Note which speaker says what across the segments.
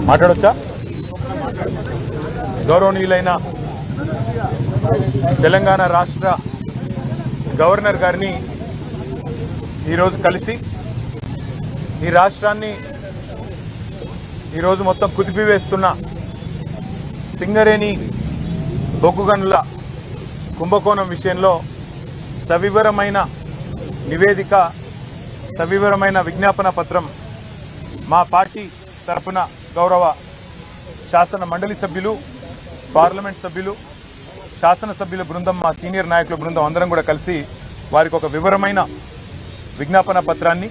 Speaker 1: మాట్లాడొచ్చా? గౌరవనీయులైన తెలంగాణ రాష్ట్ర గవర్నర్ గారిని ఈరోజు కలిసి ఈ రాష్ట్రాన్ని ఈరోజు మొత్తం కుదిపివేస్తున్న సింగరేణి బొగ్గు గనుల కుంభకోణం విషయంలో సవివరమైన నివేదిక, సవివరమైన విజ్ఞాపన పత్రం మా పార్టీ తరపున గౌరవ శాసన మండలి సభ్యులు, పార్లమెంట్ సభ్యులు, శాసనసభ్యుల బృందం, మా సీనియర్ నాయకుల బృందం అందరం కూడా కలిసి వారికి ఒక వివరమైన విజ్ఞాపన పత్రాన్ని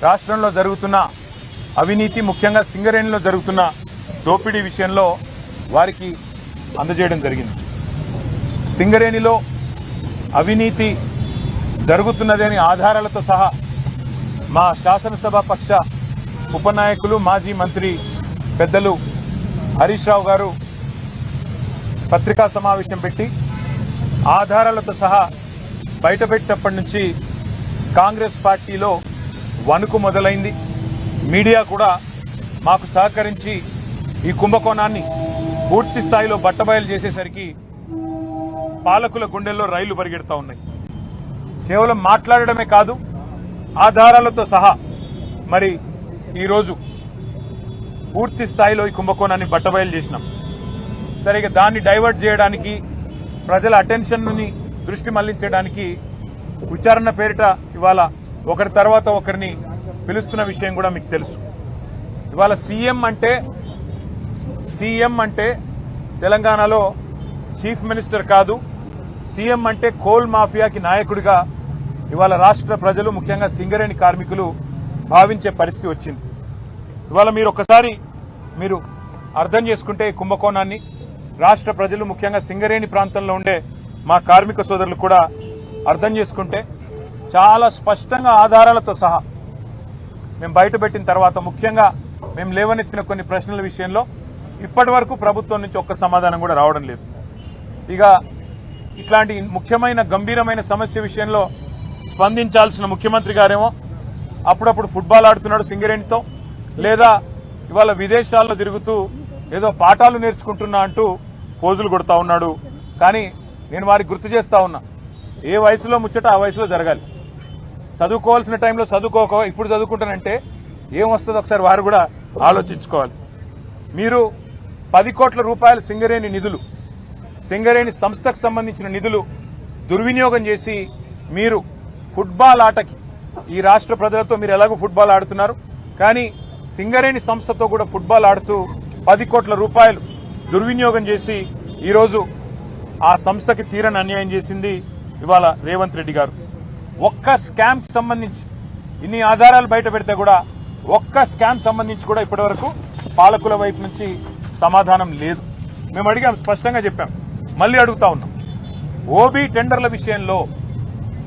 Speaker 1: రాష్ట్రంలో జరుగుతున్న అవినీతి, ముఖ్యంగా సింగరేణిలో జరుగుతున్న దోపిడీ విషయంలో వారికి అందజేయడం జరిగింది. సింగరేణిలో అవినీతి జరుగుతున్నదని ఆధారాలతో సహా మా శాసనసభ పక్ష ఉపనాయకులు, మాజీ మంత్రి పెద్దలు హరీష్ రావు గారు పత్రికా సమావేశం పెట్టి ఆధారాలతో సహా బయటపెట్టినప్పటి నుంచి కాంగ్రెస్ పార్టీలో వణుకు మొదలైంది. మీడియా కూడా మాకు సహకరించి ఈ కుంభకోణాన్ని పూర్తి స్థాయిలో బట్టబయలు చేసేసరికి పాలకుల గుండెల్లో రైళ్లు పరిగెడతా ఉన్నాయి. కేవలం మాట్లాడడమే కాదు, ఆధారాలతో సహా మరి ఈరోజు పూర్తి స్థాయిలో ఈ కుంభకోణాన్ని బట్టబయలు చేసినాం. సరిగా దాన్ని డైవర్ట్ చేయడానికి, ప్రజల అటెన్షన్ని దృష్టి మళ్లించడానికి విచారణ పేరిట ఇవాళ ఒకరి తర్వాత ఒకరిని పిలుస్తున్న విషయం కూడా మీకు తెలుసు. ఇవాళ సీఎం అంటే తెలంగాణలో చీఫ్ మినిస్టర్ కాదు, సీఎం అంటే కోల్ మాఫియాకి నాయకుడిగా ఇవాళ రాష్ట్ర ప్రజలు, ముఖ్యంగా సింగరేణి కార్మికులు భావించే పరిస్థితి వచ్చింది. ఇవాళ మీరు అర్థం చేసుకుంటే ఈ కుంభకోణాన్ని రాష్ట్ర ప్రజలు, ముఖ్యంగా సింగరేణి ప్రాంతంలో ఉండే మా కార్మిక సోదరులు కూడా అర్థం చేసుకుంటే చాలా స్పష్టంగా ఆధారాలతో సహా మేము బయటపెట్టిన తర్వాత, ముఖ్యంగా మేము లేవనెత్తిన కొన్ని ప్రశ్నల విషయంలో ఇప్పటి వరకు ప్రభుత్వం నుంచి ఒక్క సమాధానం కూడా రావడం లేదు. ఇక ఇట్లాంటి ముఖ్యమైన గంభీరమైన సమస్య విషయంలో స్పందించాల్సిన ముఖ్యమంత్రి గారేమో అప్పుడప్పుడు ఫుట్బాల్ ఆడుతున్నాడు సింగరేణితో, లేదా ఇవాళ విదేశాల్లో తిరుగుతూ ఏదో పాఠాలు నేర్చుకుంటున్నా అంటూ పోజులు కొడతా ఉన్నాడు. కానీ నేను వారికి గుర్తు చేస్తా ఉన్నా, ఏ వయసులో ముచ్చట ఆ వయసులో జరగాలి. చదువుకోవాల్సిన టైంలో చదువుకోక ఇప్పుడు చదువుకుంటానంటే ఏం వస్తుందో ఒకసారి వారు కూడా ఆలోచించుకోవాలి. మీరు 10 కోట్ల రూపాయల సింగరేణి నిధులు, సింగరేణి సంస్థకు సంబంధించిన నిధులు దుర్వినియోగం చేసి మీరు ఫుట్బాల్ ఆటకి, ఈ రాష్ట్ర ప్రజలతో మీరు ఎలాగో ఫుట్బాల్ ఆడుతున్నారు, కానీ సింగరేణి సంస్థతో కూడా ఫుట్బాల్ ఆడుతూ 10 కోట్ల రూపాయలు దుర్వినియోగం చేసి ఈరోజు ఆ సంస్థకి తీరని అన్యాయం చేసింది ఇవాళ రేవంత్ రెడ్డి గారు. ఒక్క స్కామ్ సంబంధించి ఇన్ని ఆధారాలు బయట పెడితే కూడా ఒక్క స్కామ్ సంబంధించి కూడా ఇప్పటివరకు పాలకుల వైపు నుంచి సమాధానం లేదు. మేము అడిగాం, స్పష్టంగా చెప్పాం, మళ్ళీ అడుగుతా ఉన్నాం. ఓబీ టెండర్ల విషయంలో,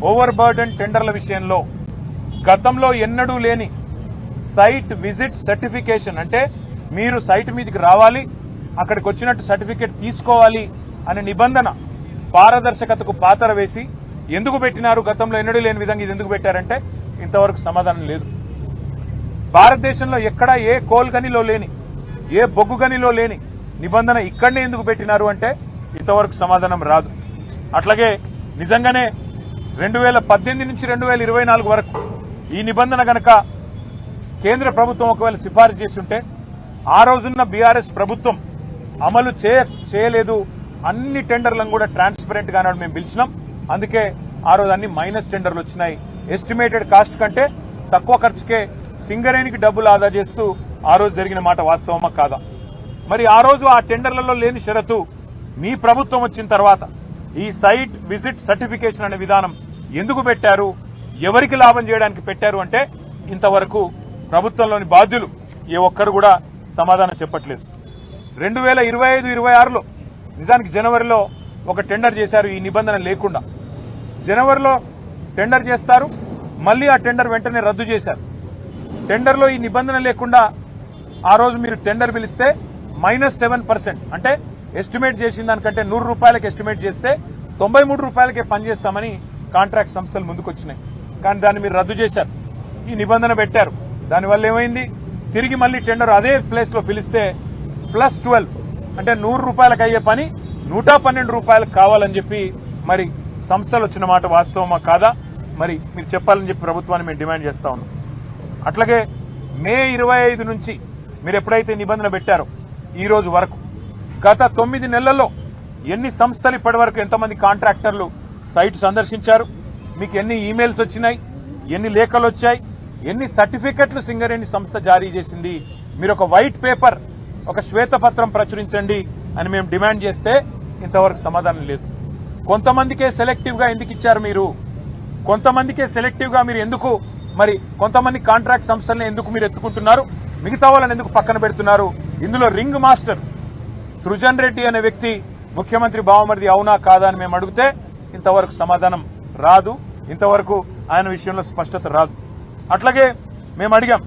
Speaker 1: ఓవర్ బర్డెన్ టెండర్ల విషయంలో గతంలో ఎన్నడూ లేని సైట్ విజిట్ సర్టిఫికేషన్, అంటే మీరు సైట్ మీదకి రావాలి, అక్కడికి వచ్చినట్టు సర్టిఫికేట్ తీసుకోవాలి అనే నిబంధన పారదర్శకతకు పాతర వేసి ఎందుకు పెట్టినారు, గతంలో ఎన్నడూ లేని విధంగా ఇది ఎందుకు పెట్టారంటే ఇంతవరకు సమాధానం లేదు. భారతదేశంలో ఎక్కడ ఏ కోల్ గనిలో లేని, ఏ బొగ్గు గనిలో లేని నిబంధన ఇక్కడనే ఎందుకు పెట్టినారు అంటే ఇంతవరకు సమాధానం రాదు. అట్లాగే నిజంగానే 2018 నుంచి 2024 వరకు ఈ నిబంధన గనక కేంద్ర ప్రభుత్వం ఒకవేళ సిఫారసు చేస్తుంటే ఆ రోజున్న బీఆర్ఎస్ ప్రభుత్వం అమలు చేయలేదు. అన్ని టెండర్లను కూడా ట్రాన్స్పరెంట్ గా మేము పిలిచినాం. అందుకే ఆ రోజు అన్ని మైనస్ టెండర్లు వచ్చినాయి. ఎస్టిమేటెడ్ కాస్ట్ కంటే తక్కువ ఖర్చుకే సింగరేణికి డబ్బులు ఆదా చేస్తూ ఆ రోజు జరిగిన మాట వాస్తవమా కాదా? మరి ఆ రోజు ఆ టెండర్లలో లేని షరతు మీ ప్రభుత్వం వచ్చిన తర్వాత ఈ సైట్ విజిట్ సర్టిఫికేషన్ అనే విధానం ఎందుకు పెట్టారు, ఎవరికి లాభం చేయడానికి పెట్టారు అంటే ఇంతవరకు ప్రభుత్వంలోని బాధ్యులు ఏ ఒక్కరు కూడా సమాధానం చెప్పట్లేదు. 2025-26లో నిజానికి జనవరిలో ఒక టెండర్ చేశారు ఈ నిబంధన లేకుండా. జనవరిలో టెండర్ చేస్తారు, మళ్ళీ ఆ టెండర్ వెంటనే రద్దు చేశారు. టెండర్లో ఈ నిబంధన లేకుండా ఆ రోజు మీరు టెండర్ పిలిస్తే -7%, అంటే ఎస్టిమేట్ చేసిన దానికంటే 100 రూపాయలకి ఎస్టిమేట్ చేస్తే 93 రూపాయలకే పనిచేస్తామని కాంట్రాక్ట్ సంస్థలు ముందుకొచ్చినాయి. కానీ దాన్ని మీరు రద్దు చేశారు, ఈ నిబంధన పెట్టారు. దానివల్ల ఏమైంది, తిరిగి మళ్ళీ టెండర్ అదే ప్లేస్లో పిలిస్తే +12 అంటే 100 రూపాయలకు అయ్యే పని 112 రూపాయలకు కావాలని చెప్పి మరి సంస్థలు వచ్చిన మాట వాస్తవమా కాదా మరి మీరు చెప్పాలని చెప్పి ప్రభుత్వాన్ని మేము డిమాండ్ చేస్తా ఉన్నాం. అట్లాగే మే 25 నుంచి మీరు ఎప్పుడైతే నిబంధన పెట్టారో ఈ రోజు వరకు గత 9 నెలల్లో ఎన్ని సంస్థలు ఇప్పటి వరకు ఎంతమంది కాంట్రాక్టర్లు సైట్ సందర్శించారు, మీకు ఎన్ని ఈమెయిల్స్ వచ్చినాయి, ఎన్ని లేఖలు వచ్చాయి, ఎన్ని సర్టిఫికెట్లు సింగరేణి సంస్థ జారీ చేసింది, మీరు ఒక వైట్ పేపర్ ఒక శ్వేతపత్రం ప్రచురించండి అని మేము డిమాండ్ చేస్తే ఇంతవరకు సమాధానం లేదు. కొంతమందికే సెలెక్టివ్ గా ఎందుకు ఇచ్చారు మీరు, కొంతమందికే సెలెక్టివ్ గా మీరు ఎందుకు మరి కొంతమంది కాంట్రాక్ట్ సంస్థలను ఎందుకు మీరు ఎత్తుకుంటున్నారు, మిగతా వాళ్ళని ఎందుకు పక్కన పెడుతున్నారు? ఇందులో రింగ్ మాస్టర్ సృజన్ రెడ్డి అనే వ్యక్తి ముఖ్యమంత్రి బావమరిది అవునా కాదా అని మేము అడిగితే ఇంతవరకు సమాధానం రాదు, ఇంతవరకు ఆయన విషయంలో స్పష్టత రాదు. అట్లాగే మేము అడిగాం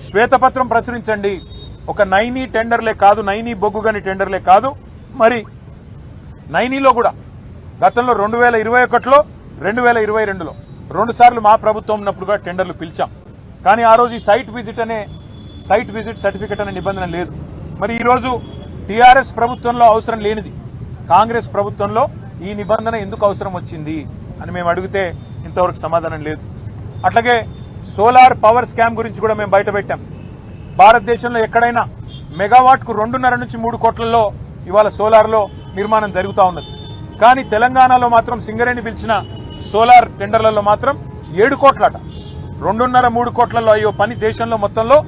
Speaker 1: శ్వేతపత్రం ప్రచురించండి, ఒక నైనీ టెండర్లే కాదు, నైనీ బొగ్గుగని టెండర్లే కాదు, మరి నైనీలో కూడా గతంలో 2021లో 2022లో 2 సార్లు మా ప్రభుత్వం ఉన్నప్పుడుగా టెండర్లు పిలిచాం. కానీ ఆ రోజు ఈ సైట్ విజిట్ సర్టిఫికెట్ అనే నిబంధన లేదు. మరి ఈరోజు టీఆర్ఎస్ ప్రభుత్వంలో అవసరం లేనిది కాంగ్రెస్ ప్రభుత్వంలో ఈ నిబంధన ఎందుకు అవసరం వచ్చింది అని మేము అడిగితే ఇంతవరకు సమాధానం లేదు. అట్లాగే సోలార్ పవర్ స్కామ్ గురించి కూడా మేము బయట పెట్టాం. భారతదేశంలో ఎక్కడైనా మెగావాట్కు 2.5 నుంచి 3 కోట్లలో ఇవాళ సోలార్లో నిర్మాణం జరుగుతూ ఉన్నది. కానీ తెలంగాణలో మాత్రం సింగరేణి పిలిచిన సోలార్ టెండర్లలో మాత్రం 7 కోట్లట. 2.5-3 కోట్లలో అయ్యో పని దేశంలో మొత్తంలో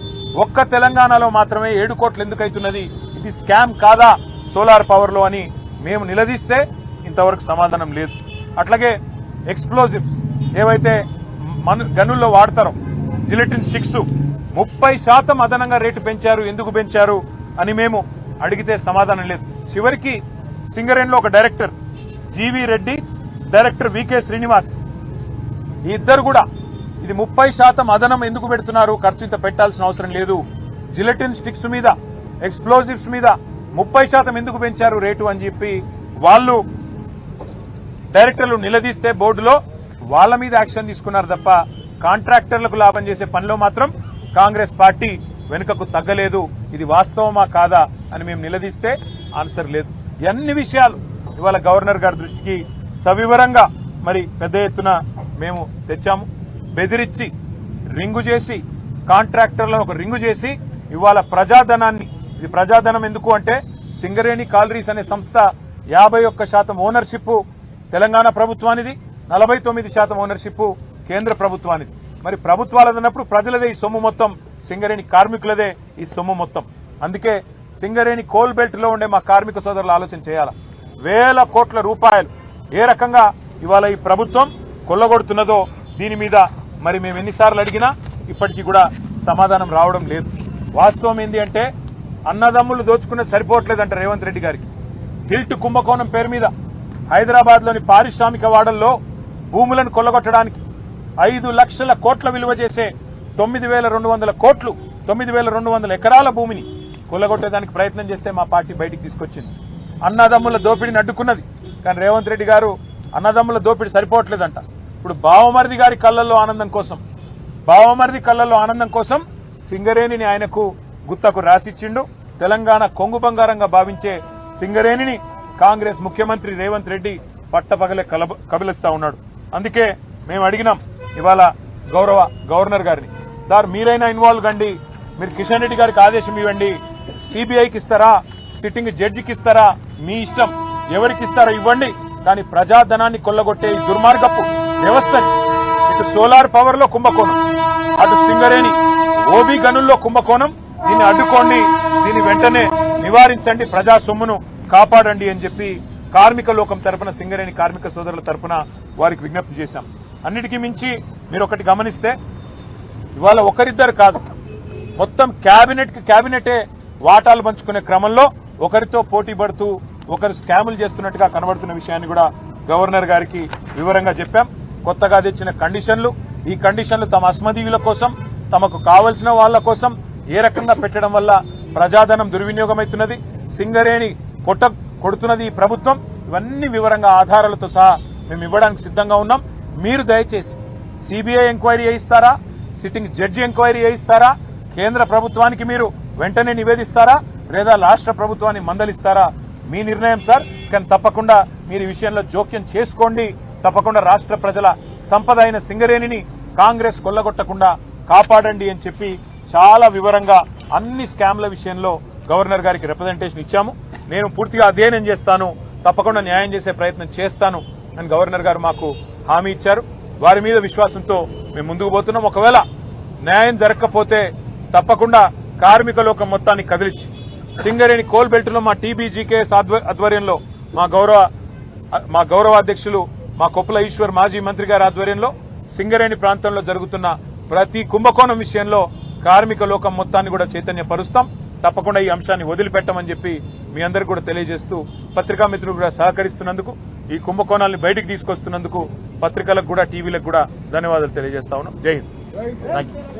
Speaker 1: ఒక్క తెలంగాణలో మాత్రమే 7 కోట్లు ఎందుకు అవుతున్నది, ఇది స్కామ్ కాదా సోలార్ పవర్ లో అని మేము నిలదీస్తే ఇంతవరకు సమాధానం లేదు. అట్లాగే ఎక్స్ప్లోజివ్స్ ఏవైతే గనుల్లో వాడతారో జిలెటిన్ స్టిక్స్ 30% అదనంగా రేటు పెంచారు, ఎందుకు పెంచారు అని మేము అడిగితే సమాధానం లేదు. చివరికి సింగరేణిలో ఒక డైరెక్టర్ జీవీ రెడ్డి, డైరెక్టర్ వికే శ్రీనివాస్ ఈ ఇద్దరు కూడా ఇది 30% అదనం ఎందుకు పెడుతున్నారు, ఖర్చు ఇంత పెట్టాల్సిన అవసరం లేదు, జిలెటిన్ స్టిక్స్ మీద ఎక్స్ప్లోజివ్స్ మీద 30% ఎందుకు పెంచారు రేటు అని చెప్పి వాళ్ళు డైరెక్టర్లు నిలదీస్తే బోర్డులో వాళ్ళ మీద యాక్షన్ తీసుకున్నారు తప్ప కాంట్రాక్టర్లకు లాభం చేసే పనిలో మాత్రం కాంగ్రెస్ పార్టీ వెనుకకు తగ్గలేదు. ఇది వాస్తవమా కాదా అని మేము నిలదీస్తే ఆన్సర్ లేదు. అన్ని విషయాలు ఇవాళ గవర్నర్ గారి దృష్టికి సవివరంగా మరి పెద్ద ఎత్తున మేము తెచ్చాము. బెదిరించి రింగు చేసి కాంట్రాక్టర్లను ఒక రింగు చేసి ఇవాళ ప్రజాధనాన్ని, ఇది ప్రజాధనం ఎందుకు అంటే సింగరేణి కాలరీస్ అనే సంస్థ 51% ఓనర్షిప్ తెలంగాణ ప్రభుత్వానిది, 49% ఓనర్షిప్ కేంద్ర ప్రభుత్వానిది. మరి ప్రభుత్వాలదన్నప్పుడు ప్రజలదే ఈ సొమ్ము మొత్తం, సింగరేణి కార్మికులదే ఈ సొమ్ము మొత్తం. అందుకే సింగరేణి కోల్ బెల్ట్ లో ఉండే మా కార్మిక సోదరులు ఆలోచన చేయాలా, వేల కోట్ల రూపాయలు ఏ రకంగా ఇవాళ ఈ ప్రభుత్వం కొల్లగొడుతున్నదో దీని మీద మరి మేము ఎన్నిసార్లు అడిగినా ఇప్పటికీ కూడా సమాధానం రావడం లేదు. వాస్తవం ఏంటి అంటే అన్నదమ్ములు దోచుకునే సరిపోవట్లేదంట రేవంత్ రెడ్డి గారికి. హిల్ట్ కుంభకోణం పేరు మీద హైదరాబాద్ లోని పారిశ్రామిక వాడల్లో భూములను కొల్లగొట్టడానికి 5 లక్షల కోట్ల విలువ చేసే 9,200 కోట్లు 9,200 ఎకరాల భూమిని కొల్లగొట్టేదానికి ప్రయత్నం చేస్తే మా పార్టీ బయటికి తీసుకొచ్చింది. అన్నదమ్ముల దోపిడిని అడ్డుకున్నది. కానీ రేవంత్ రెడ్డి గారు అన్నదమ్ముల దోపిడి సరిపోవట్లేదంట. ఇప్పుడు బావమరిది గారి కళ్ళల్లో ఆనందం కోసం సింగరేణిని ఆయనకు గుత్తకు రాసిచ్చిండు. తెలంగాణ కొంగు బంగారంగా భావించే సింగరేణిని కాంగ్రెస్ ముఖ్యమంత్రి రేవంత్ రెడ్డి పట్టపగలే కబిలిస్తా ఉన్నాడు. అందుకే మేము అడిగినాం ఇవాళ గౌరవ గవర్నర్ గారిని, సార్ మీరైనా ఇన్వాల్వ్ కండి, మీరు కిషన్ రెడ్డి గారికి ఆదేశం ఇవ్వండి, సిబిఐకి ఇస్తారా, సిట్టింగ్ జడ్జికి ఇస్తారా, మీ ఇష్టం, ఎవరికి ఇస్తారో ఇవ్వండి, కానీ ప్రజాధనాన్ని కొల్లగొట్టే ఈ దుర్మార్గపు వ్యవస్థని, ఇటు సోలార్ పవర్ లో కుంభకోణం, అటు సింగరేణి ఓబీ గనుల్లో కుంభకోణం, దీన్ని అడ్డుకోండి, దీన్ని వెంటనే నివారించండి, ప్రజా సొమ్మును కాపాడండి అని చెప్పి కార్మిక లోకం తరపున, సింగరేణి కార్మిక సోదరుల తరపున వారికి విజ్ఞప్తి చేశాం. అన్నిటికీ మించి మీరు ఒకటి గమనిస్తే ఇవాళ ఒకరిద్దరు కాదు, మొత్తం క్యాబినెటే వాటాలు పంచుకునే క్రమంలో ఒకరితో పోటీ పడుతూ ఒకరు స్కాములు చేస్తున్నట్టుగా కనబడుతున్న విషయాన్ని కూడా గవర్నర్ గారికి వివరంగా చెప్పాం. కొత్తగా తెచ్చిన కండిషన్లు, ఈ కండిషన్లు తమ అస్మదీయుల కోసం, తమకు కావలసిన వాళ్ల కోసం ఏ రకంగా పెట్టడం వల్ల ప్రజాధనం దుర్వినియోగమవుతున్నది, సింగరేణి పొట్ట కొడుతున్నది ఈ ప్రభుత్వం, ఇవన్నీ వివరంగా ఆధారాలతో సహా మేము ఇవ్వడానికి సిద్ధంగా ఉన్నాం. మీరు దయచేసి సిబిఐ ఎంక్వైరీ చేయిస్తారా, సిట్టింగ్ జడ్జి ఎంక్వైరీ చేయిస్తారా, కేంద్ర ప్రభుత్వానికి మీరు వెంటనే నివేదిస్తారా లేదా రాష్ట్ర ప్రభుత్వాన్ని మందలిస్తారా మీ నిర్ణయం సార్. కానీ తప్పకుండా మీరు ఈ విషయంలో జోక్యం చేసుకోండి. తప్పకుండా రాష్ట్ర ప్రజల సంపద అయిన సింగరేణిని కాంగ్రెస్ కొల్లగొట్టకుండా కాపాడండి అని చెప్పి చాలా వివరంగా అన్ని స్కామ్ల విషయంలో గవర్నర్ గారికి రిప్రజెంటేషన్ ఇచ్చాము. నేను పూర్తిగా అధ్యయనం చేస్తాను, తప్పకుండా న్యాయం చేసే ప్రయత్నం చేస్తాను అని గవర్నర్ గారు మాకు హామీ ఇచ్చారు. వారి మీద విశ్వాసంతో మేము ముందుకు పోతున్నాం. ఒకవేళ న్యాయం జరగకపోతే తప్పకుండా కార్మిక లోకం మొత్తాన్ని కదిలించి సింగరేణి కోల్ బెల్ట్ లో మా టీబీజీకేఎస్ ఆధ్వర్యంలో మా గౌరవ అధ్యక్షులు మా కొప్పుల ఈశ్వర్ మాజీ మంత్రి గారి ఆధ్వర్యంలో సింగరేణి ప్రాంతంలో జరుగుతున్న ప్రతి కుంభకోణం విషయంలో కార్మిక లోకం మొత్తాన్ని కూడా చైతన్యపరుస్తాం. తప్పకుండా ఈ అంశాన్ని వదిలిపెట్టమని చెప్పి మీ అందరికీ కూడా తెలియజేస్తూ పత్రికా మిత్రులు కూడా సహకరిస్తున్నందుకు, ఈ కుంభకోణాలను బయటికి తీసుకొస్తున్నందుకు పత్రికలకు కూడా టీవీలకు కూడా ధన్యవాదాలు తెలియజేస్తా ఉన్నాం. జై హింద్. థాంక్యూ.